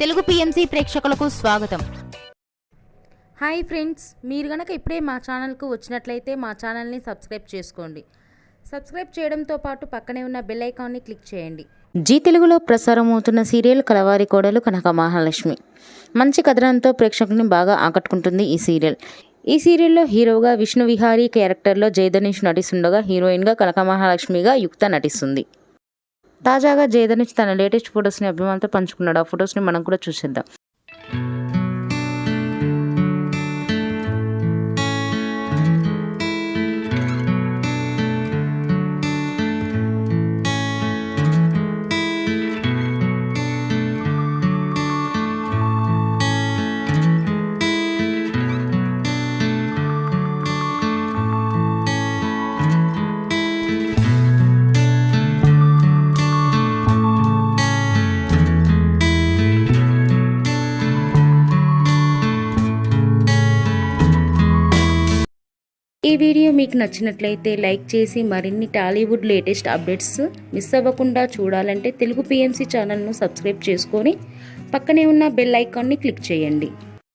Telugu PMC ప్రేక్షకులకు స్వాగతం. Hi friends, మీరు గనక ఇప్పుడే మా ఛానల్కు వచ్చినట్లయితే మా ఛానల్ని సబ్స్క్రైబ్ చేసుకోండి. సబ్స్క్రైబ్ చేయడంతో పాటు పక్కనే ఉన్న బెల్ ఐకాన్ని క్లిక్ చేయండి. జీ తెలుగులో ప్రసారం అవుతున్న సీరియల్ కలవారి కోడలు కనక మహాలక్ష్మి. మంచి కథనంతో ప్రేక్షకుల్ని బాగా ఆకట్టుకుంటుంది ఈ సీరియల్. ఈ సీరియల్లో హీరోగా విష్ణు విహారీ క్యారెక్టర్లో జయధనుష్ నటిస్తుండగా హీరోయిన్గా కనక మహాలక్ష్మిగా యుక్త నటిస్తుంది. తాజాగా జయధనుష్ తన లేటెస్ట్ ఫొటోస్ని అభిమానులతో పంచుకున్నాడు. ఆ ఫొటోస్ని మనం కూడా చూసేద్దాం. ఈ వీడియో మీకు నచ్చినట్లయితే లైక్ చేసి మరిన్ని టాలీవుడ్ లేటెస్ట్ అప్డేట్స్ మిస్ అవ్వకుండా చూడాలంటే తెలుగు పిఎంసి ఛానల్ను సబ్స్క్రైబ్ చేసుకొని పక్కనే ఉన్న బెల్ ఐకాన్ని క్లిక్ చేయండి.